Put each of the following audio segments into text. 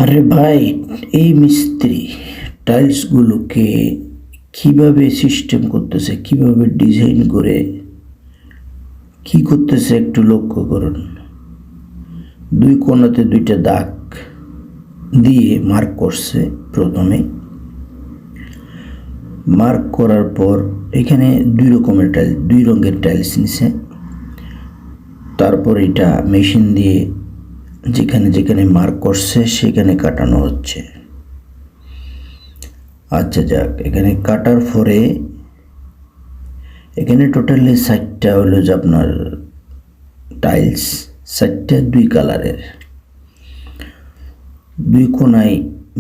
আরে ভাই, এই মিস্ত্রি টাইলসগুলোকে কিভাবে সিস্টেম করতেছে, কিভাবে ডিজাইন করে কি করতেছে একটু লক্ষ্য করুন। দুই কোণাতে দুইটা দাগ দিয়ে মার্ক করছে। প্রথমে মার্ক করার পর এখানে দুই রকমের টাইলস, দুই রঙের টাইলস নিছে। তারপর এটা মেশিন দিয়ে যেখানে যেখানে মার্ক করছে সেখানে কাটানো হচ্ছে। আচ্ছা যাক, এখানে কাটার পরে এখানে টোটালি 60টা হলো যে আপনার টাইলস, 60টা দুই কালারের। দুই কোণায়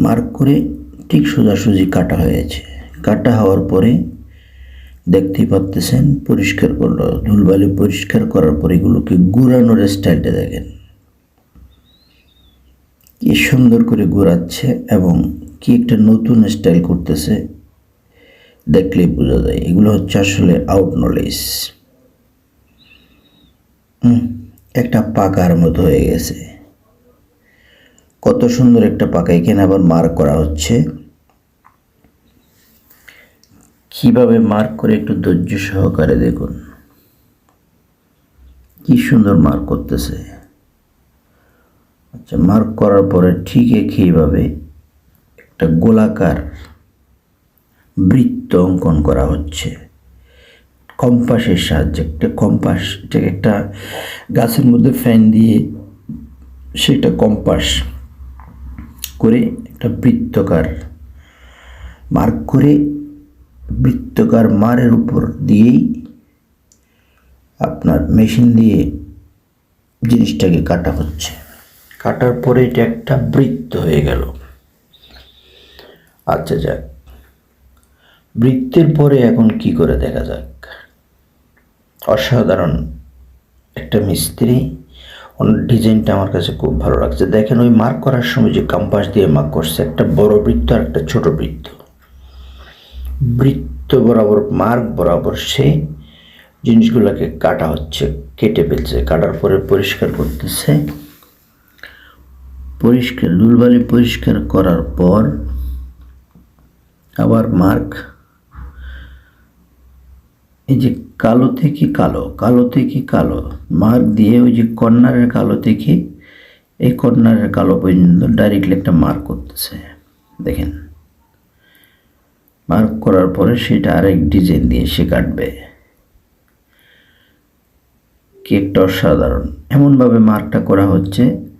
মার্ক করে ঠিক সোজাসুজি কাটা হয়েছে। কাটা হওয়ার পরে দেখতেই পাচ্ছেন পরিষ্কার করলো, ধুলবালি পরিষ্কার করার পরে এগুলোকে গুড়ানোর স্টাইলটা দেখেন কি সুন্দর করে ঘোরাচ্ছে এবং কি একটা নতুন স্টাইল করতেছে, দেখলেই বোঝা যায়। এগুলো হচ্ছে আসলে আউট নলেজ। একটা পাকার মতো হয়ে গেছে, কত সুন্দর একটা পাকা। এখানে আবার মার্ক করা হচ্ছে, কিভাবে মার্ক করে একটু ধৈর্য সহকারে দেখুন, কি সুন্দর মার্ক করতেছে। আচ্ছা, মার্ক করার পরে ঠিক একইভাবে একটা গোলাকার বৃত্ত অঙ্কন করা হচ্ছে কম্পাসের সাহায্যে। একটা কম্পাস, এটাকে একটা গাছের মধ্যে ফ্যান দিয়ে সেটা কম্পাস করে একটা বৃত্তকার মার্ক করে বৃত্তকার মারের উপর দিয়েই আপনার মেশিন দিয়ে জিনিসটাকে কাটা হচ্ছে। কাটার পরে এটা একটা বৃত্ত হয়ে গেল। আচ্ছা যাক, বৃত্তের পরে এখন কি করে দেখা যাক। অসাধারণ একটা মিস্ত্রি, ওনার ডিজাইনটা আমার কাছে খুব ভালো লাগছে। দেখেন ওই মার্ক করার সময় যে কম্পাস দিয়ে মার্ক করছে, একটা বড় বৃত্ত আর একটা ছোট বৃত্ত, বৃত্ত বরাবর মার্ক বরাবর সেই জিনিসগুলোকে কাটা হচ্ছে, কেটে ফেলছে। কাটার পরে পরিষ্কার করতেছে। পরিষ্কার ধুলবালি পরিষ্কার করার পর আবার মার্ক, এই যে কালো থেকে কালো, কালো থেকে কালো মার্ক দিয়ে ওই যে কর্নারের কালো থেকে এই কর্নারের কালো পর্যন্ত ডাইরেক্টলি একটা মার্ক করতেছে। দেখেন, মার্ক করার পরে সেটা আরেক ডিজাইন দিয়ে সে কাটবে। কি একটা অসাধারণ, এমনভাবে মার্কটা করা হচ্ছে